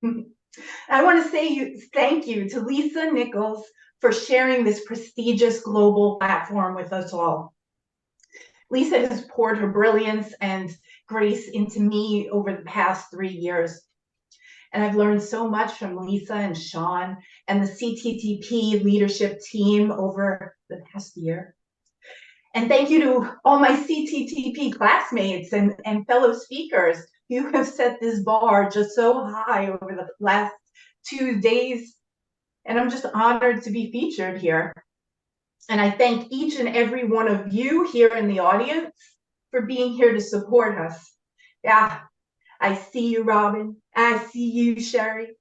I want to say thank you to Lisa Nichols for sharing this prestigious global platform with us all. Lisa has poured her brilliance and grace into me over the past 3 years. And I've learned so much from Lisa and Sean and the CTTP leadership team over the past year. And thank you to all my CTTP classmates and fellow speakers. You have set this bar just so high over the last 2 days. And I'm just honored to be featured here. And I thank each and every one of you here in the audience for being here to support us. Yeah, I see you, Robin. I see you, Sherry.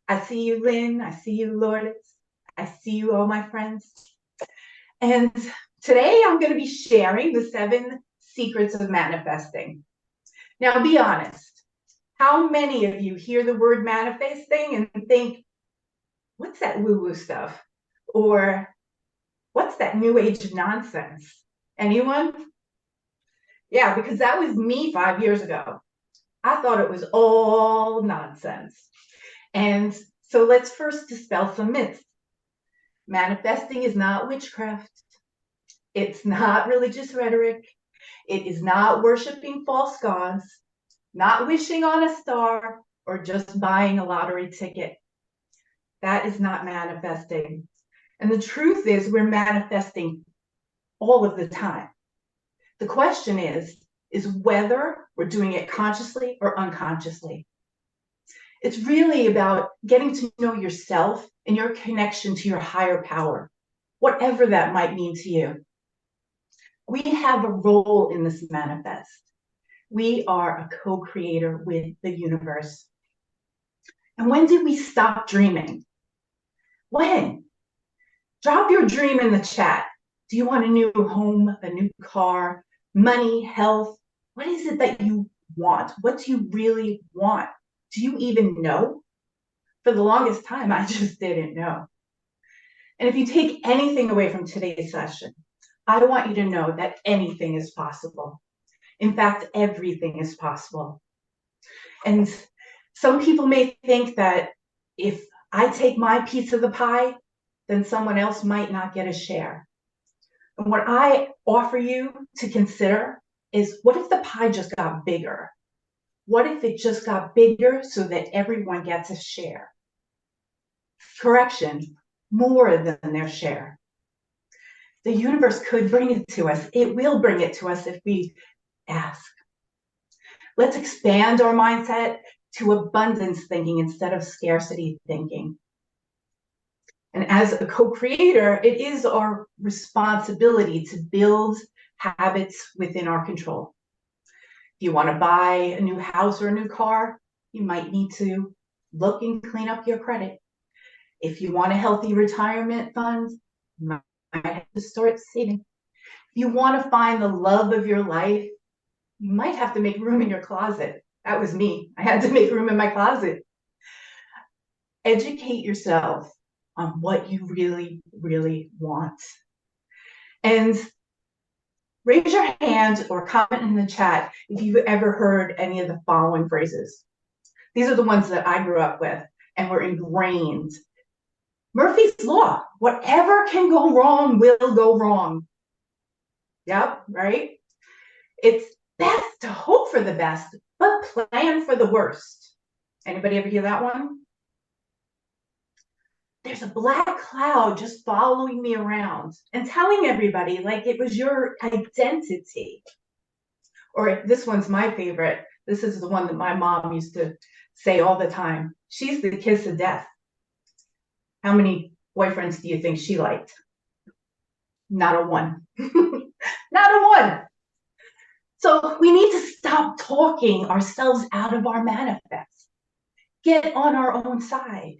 I see you, Lynn. I see you, Lourdes. I see you, all my friends. And today I'm going to be sharing the 7 secrets of manifesting. Now, be honest. How many of you hear the word manifesting and think, what's that woo-woo stuff? Or what's that new age nonsense? Anyone? Yeah, because that was me 5 years ago. I thought it was all nonsense. And so let's first dispel some myths. Manifesting is not witchcraft. It's not religious rhetoric. It is not worshiping false gods, not wishing on a star, or just buying a lottery ticket. That is not manifesting. And the truth is, we're manifesting all of the time. The question is whether we're doing it consciously or unconsciously. It's really about getting to know yourself and your connection to your higher power, whatever that might mean to you. We have a role in this manifest. We are a co-creator with the universe. And when did we stop dreaming? When? Drop your dream in the chat. Do you want a new home, a new car, money, health? What is it that you want? What do you really want? Do you even know? For the longest time, I just didn't know. And if you take anything away from today's session, I want you to know that anything is possible. In fact, everything is possible. And some people may think that if I take my piece of the pie, then someone else might not get a share. And what I offer you to consider is, what if the pie just got bigger? What if it just got bigger so that everyone gets a share? Correction, more than their share. The universe could bring it to us. It will bring it to us if we ask. Let's expand our mindset to abundance thinking instead of scarcity thinking. And as a co-creator, it is our responsibility to build habits within our control. If you want to buy a new house or a new car, you might need to look and clean up your credit. If you want a healthy retirement fund, you might have to start saving. If you want to find the love of your life, you might have to make room in your closet. That was me. I had to make room in my closet. Educate yourself on what you really, really want. And raise your hand or comment in the chat if you've ever heard any of the following phrases. These are the ones that I grew up with and were ingrained. Murphy's Law, whatever can go wrong will go wrong. Yep, right? It's best to hope for the best, but plan for the worst. Anybody ever hear that one? There's a black cloud just following me around and telling everybody like it was your identity. Or this one's my favorite. This is the one that my mom used to say all the time. She's the kiss of death. How many boyfriends do you think she liked? Not a one. Not a one. So we need to stop talking ourselves out of our manifest. Get on our own side.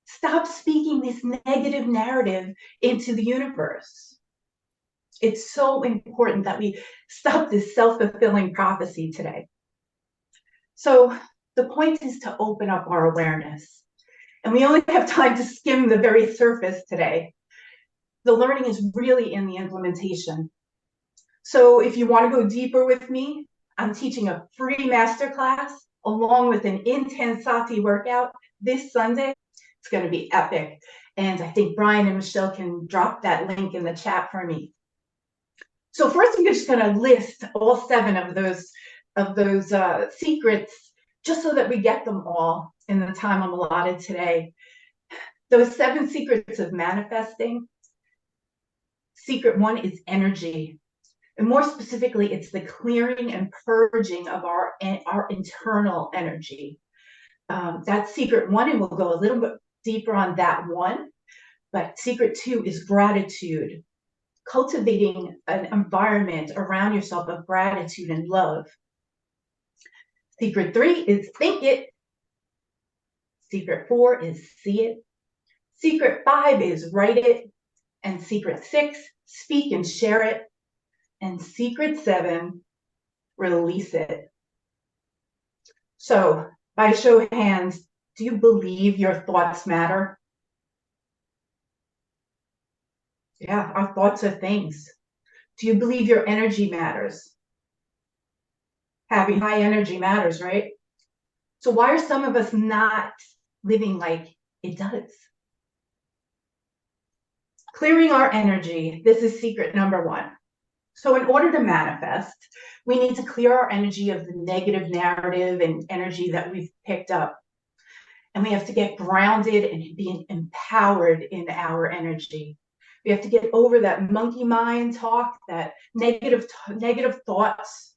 Stop speaking this negative narrative into the universe. It's so important that we stop this self-fulfilling prophecy today. So the point is to open up our awareness. And we only have time to skim the very surface today. The learning is really in the implementation. So if you want to go deeper with me, I'm teaching a free masterclass along with an Intensati workout this Sunday. It's going to be epic. And I think Brian and Michelle can drop that link in the chat for me. So first, I'm just going to list all 7 of those secrets, just so that we get them all in the time I'm allotted today. Those 7 secrets of manifesting. Secret 1 is energy. And more specifically, it's the clearing and purging of our internal energy. That's secret 1, and we'll go a little bit deeper on that one. But secret 2 is gratitude. Cultivating an environment around yourself of gratitude and love. Secret 3 is think it. Secret 4 is see it. Secret 5 is write it. And secret 6, speak and share it. And secret 7, release it. So, by show of hands, do you believe your thoughts matter? Yeah, our thoughts are things. Do you believe your energy matters? Having high energy matters, right? So why are some of us not living like it does? Clearing our energy. This is secret number 1. So in order to manifest, we need to clear our energy of the negative narrative and energy that we've picked up. And we have to get grounded and be empowered in our energy. We have to get over that monkey mind talk, that negative thoughts,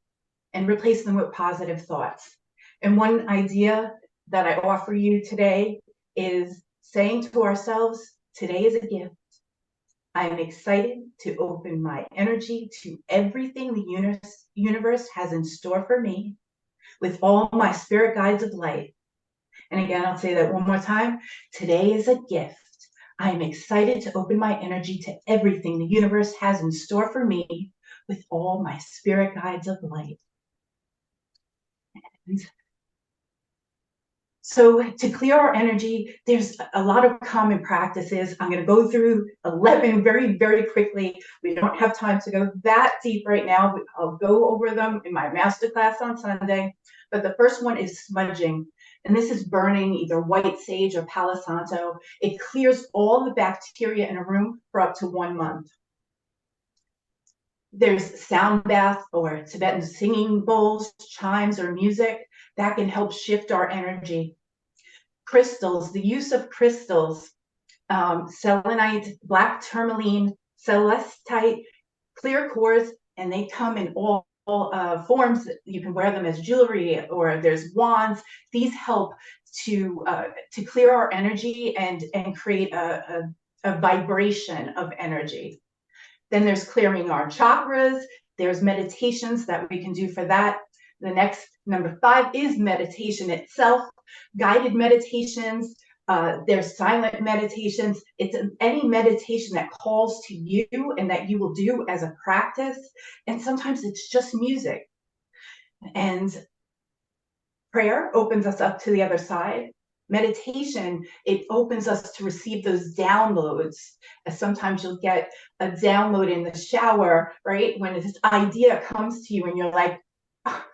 and replace them with positive thoughts. And one idea that I offer you today is saying to ourselves, today is a gift. I am excited to open my energy to everything the universe has in store for me with all my spirit guides of light. And again, I'll say that one more time. Today is a gift. I am excited to open my energy to everything the universe has in store for me with all my spirit guides of light. And so to clear our energy, there's a lot of common practices. I'm going to go through 11 very, very quickly. We don't have time to go that deep right now. I'll go over them in my masterclass on Sunday. But the first one is smudging. And this is burning either white sage or Palo Santo. It clears all the bacteria in a room for up to 1 month. There's sound bath or Tibetan singing bowls, chimes, or music that can help shift our energy. Crystals, the use of crystals, selenite, black tourmaline, celestite, clear quartz, and they come in all forms. You can wear them as jewelry, or there's wands. These help to clear our energy and create a vibration of energy. Then there's clearing our chakras. There's meditations that we can do for that. The next, number 5, is meditation itself. Guided meditations. There's silent meditations. It's any meditation that calls to you and that you will do as a practice. And sometimes it's just music. And prayer opens us up to the other side. Meditation, it opens us to receive those downloads. As sometimes you'll get a download in the shower, right? When this idea comes to you and you're like,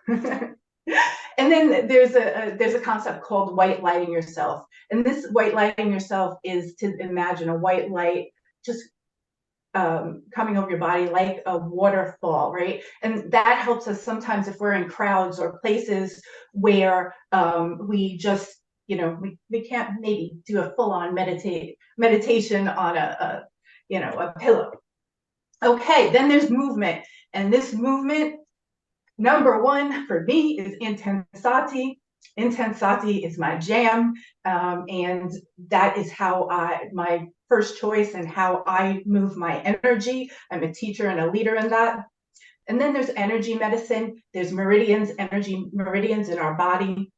and then there's a concept called white lighting yourself. And this white lighting yourself is to imagine a white light just coming over your body like a waterfall, right? And that helps us sometimes if we're in crowds or places where we just, we can't maybe do a full-on meditation on a pillow. Okay, then there's movement. And this movement, number 1 for me is Intensati. Intensati is my jam, and that is how my first choice and how I move my energy. I'm a teacher and a leader in that. And then there's energy medicine. There's meridians, energy meridians in our body.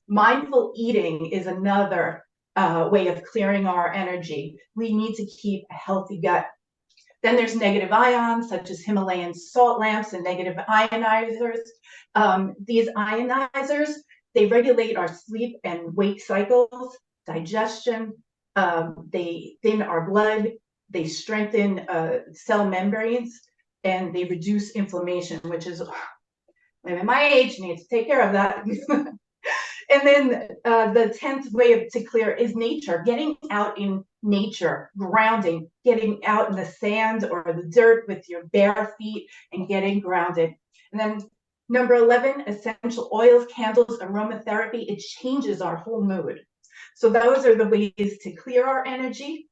Mindful eating is another way of clearing our energy. We need to keep a healthy gut. Then there's negative ions, such as Himalayan salt lamps and negative ionizers. These ionizers, they regulate our sleep and wake cycles, digestion. They thin our blood. They strengthen cell membranes, and they reduce inflammation, which is women my age need to take care of that. And then the 10th way to clear is nature, getting out in nature, grounding, getting out in the sand or the dirt with your bare feet and getting grounded. And then number 11, essential oils, candles, aromatherapy. It changes our whole mood. So those are the ways to clear our energy.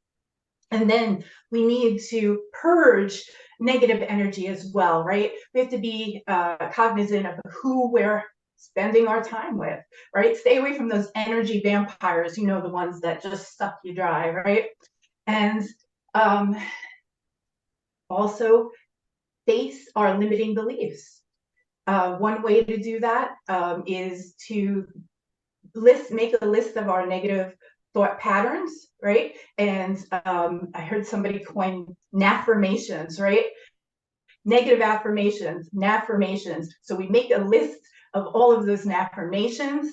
And then we need to purge negative energy as well, right? We have to be cognizant of who we're spending our time with, right? Stay away from those energy vampires, you know, the ones that just suck you dry, right? And also face our limiting beliefs. One way to do that is to make a list of our negative thought patterns, right? And I heard somebody coin naffirmations, right? Negative affirmations, naffirmations. So we make a list of all of those naffirmations,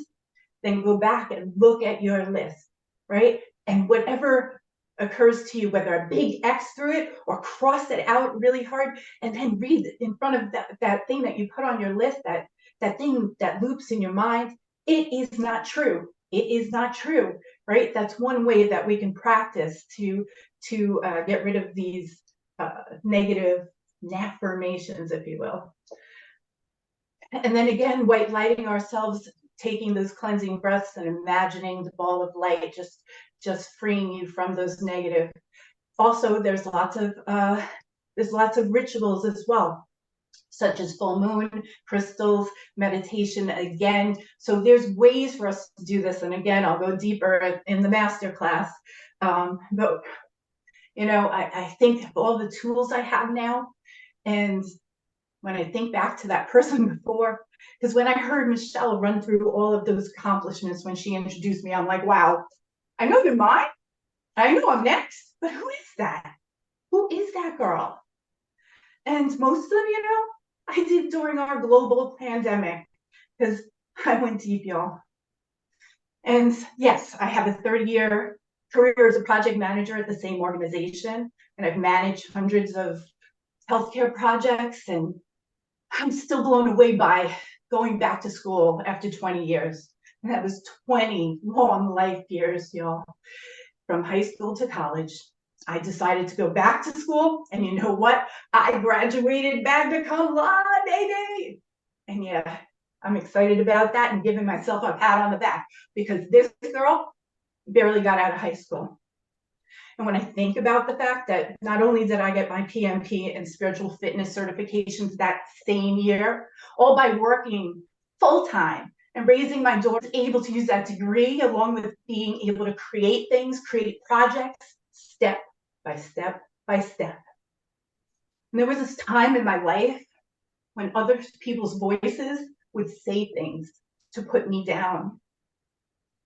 then go back and look at your list, right? And whatever occurs to you, whether a big X through it or cross it out really hard, and then read in front of that thing that you put on your list, that thing that loops in your mind, it is not true. It is not true, right? That's one way that we can practice to get rid of these negative naffirmations, if you will. And then again, white lighting ourselves, taking those cleansing breaths and imagining the ball of light just freeing you from those negative. Also, there's lots of rituals as well, such as full moon, crystals, meditation again. So there's ways for us to do this. And again, I'll go deeper in the masterclass. But you know, I think of all the tools I have now, and when I think back to that person before, because when I heard Michelle run through all of those accomplishments when she introduced me, I'm like, wow, I know they're mine. I know I'm next, but who is that? Who is that girl? And most of them, you know, I did during our global pandemic, because I went deep, y'all. And yes, I have a 30-year career as a project manager at the same organization, and I've managed hundreds of healthcare projects, and I'm still blown away by going back to school after 20 years. And that was 20 long life years, y'all, from high school to college. I decided to go back to school, and you know what? I graduated magna cum laude, baby. And yeah, I'm excited about that and giving myself a pat on the back, because this girl barely got out of high school. And when I think about the fact that not only did I get my PMP and spiritual fitness certifications that same year, all by working full-time and raising my daughter, able to use that degree along with being able to create things, create projects, step by step by step. And there was this time in my life when other people's voices would say things to put me down.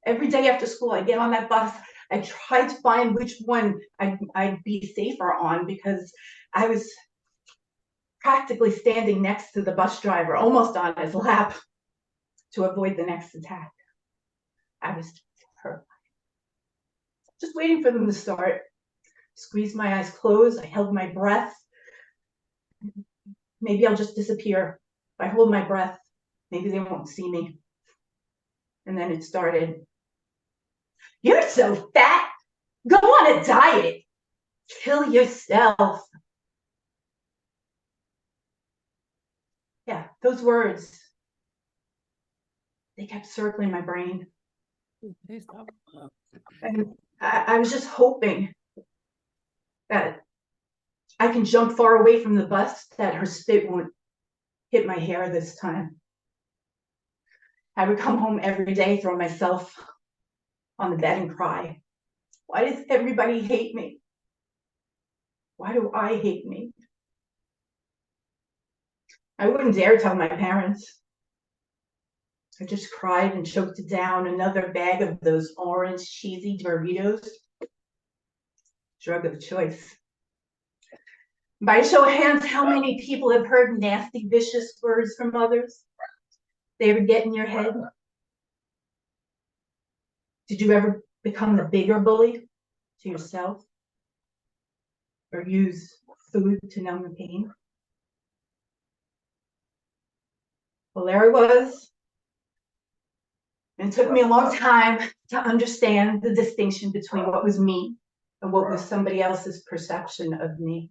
Every day after school, I get on that bus, I tried to find which one I'd be safer on, because I was practically standing next to the bus driver, almost on his lap, to avoid the next attack. I was terrified. Just waiting for them to start. Squeezed my eyes closed. I held my breath. Maybe I'll just disappear. If I hold my breath, maybe they won't see me. And then it started. You're so fat. Go on a diet. Kill yourself. Yeah, those words, they kept circling my brain. And I was just hoping that I can jump far away from the bus, that her spit won't hit my hair this time. I would come home every day, throw myself on the bed and cry. Why does everybody hate me? Why do I hate me? I wouldn't dare tell my parents. I just cried and choked it down. Another bag of those orange cheesy Doritos. Drug of choice. By a show of hands, how many people have heard nasty, vicious words from others? They ever get in your head? Did you ever become the bigger bully to yourself? Or use food to numb the pain? Well, there I was. And it took me a long time to understand the distinction between what was me and what was somebody else's perception of me.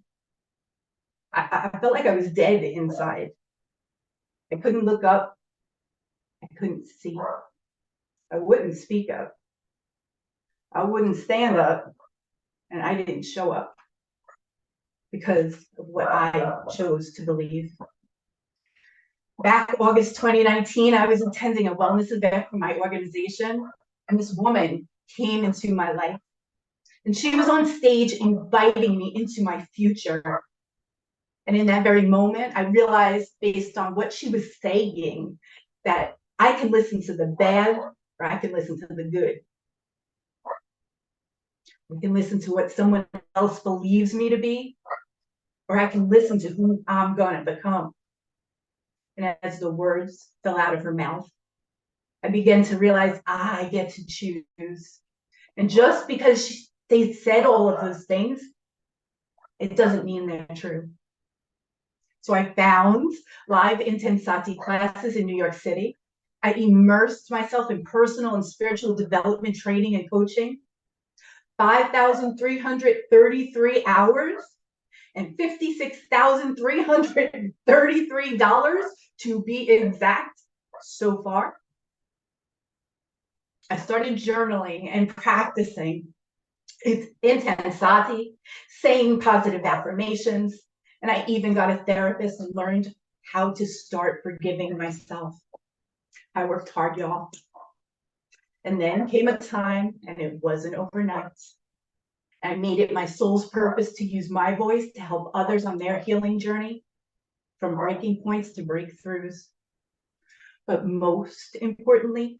I felt like I was dead inside. I couldn't look up. I couldn't see. I wouldn't speak up. I wouldn't stand up. And I didn't show up because of what I chose to believe. Back August 2019, I was attending a wellness event for my organization, and this woman came into my life. And she was on stage inviting me into my future. And in that very moment, I realized, based on what she was saying, that I can listen to the bad or I can listen to the good. I can listen to what someone else believes me to be, or I can listen to who I'm going to become. And as the words fell out of her mouth, I began to realize I get to choose. And just because they said all of those things, it doesn't mean they're true. So I found live Intensati classes in New York City. I immersed myself in personal and spiritual development training and coaching. 5,333 hours and $56,333 to be exact so far. I started journaling and practicing Intensati, saying positive affirmations, and I even got a therapist and learned how to start forgiving myself. I worked hard, y'all. And then came a time, and it wasn't overnight. I made it my soul's purpose to use my voice to help others on their healing journey, from breaking points to breakthroughs. But most importantly,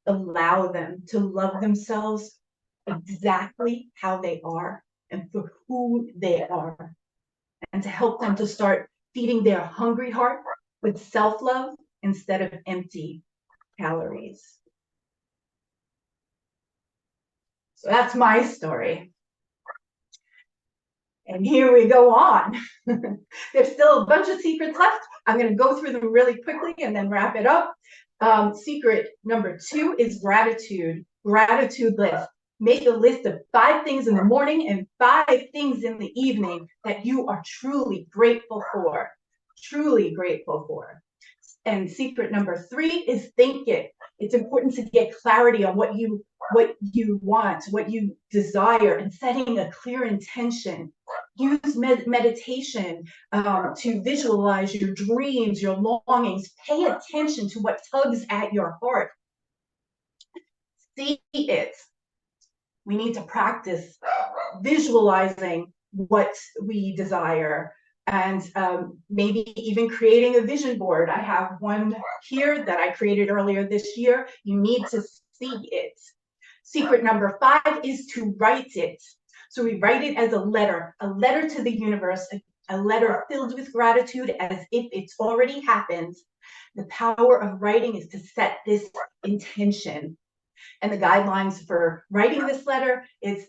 allow them to love themselves exactly how they are and for who they are, and to help them to start feeding their hungry heart with self-love instead of empty calories. So that's my story. And here we go on. There's still a bunch of secrets left. I'm going to go through them really quickly and then wrap it up. Secret number 2 is gratitude. Gratitude list. Make a list of 5 things in the morning and 5 things in the evening that you are truly grateful for. Truly grateful for. And secret number 3 is think it. It's important to get clarity on what you want, what you desire, and setting a clear intention. Use meditation to visualize your dreams, your longings. Pay attention to what tugs at your heart. See it. We need to practice visualizing what we desire, and maybe even creating a vision board. I have one here that I created earlier this year. You need to see it. Secret number 5 is to write it. So we write it as a letter to the universe, a letter filled with gratitude as if it's already happened. The power of writing is to set this intention. And the guidelines for writing this letter is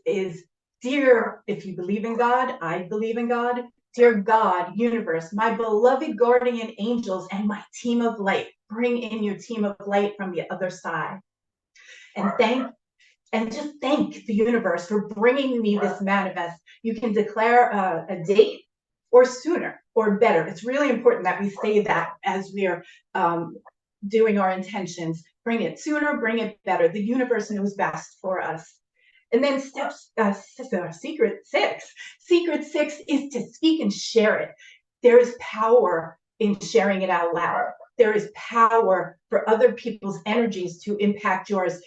dear, if you believe in God, I believe in God. Dear God, universe, my beloved guardian angels, and my team of light. Bring in your team of light from the other side. And just thank the universe for bringing me this manifest. You can declare a date or sooner or better. It's really important that we say that as we're doing our intentions. Bring it sooner, bring it better. The universe knows best for us. And then secret 6. Secret 6 is to speak and share it. There is power in sharing it out loud. There is power for other people's energies to impact yours.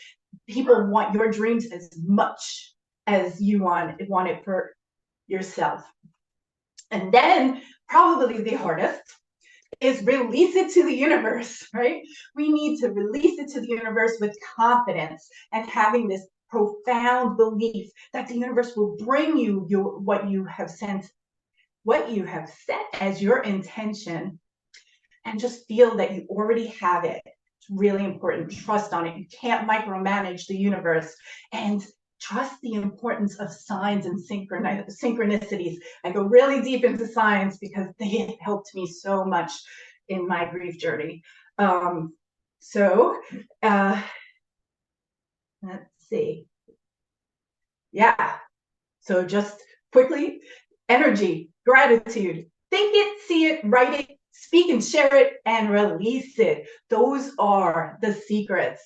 People want your dreams as much as you want it for yourself. And then probably the hardest is release it to the universe, right? We need to release it to the universe with confidence and having this profound belief that the universe will bring you what you have set as your intention, and just feel that you already have it. It's really important. Trust on it. You can't micromanage the universe, and trust the importance of signs and synchronicities. I go really deep into signs because they have helped me so much in my grief journey. So let's see. Yeah. So just quickly, energy, gratitude, think it, see it, write it, speak and share it, and release it. Those are the secrets.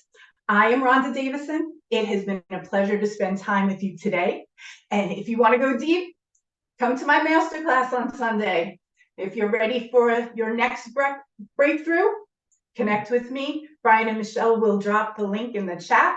I am Rhonda Davison. It has been a pleasure to spend time with you today. And if you want to go deep, come to my masterclass on Sunday. If you're ready for your next breakthrough, connect with me. Brian and Michelle will drop the link in the chat.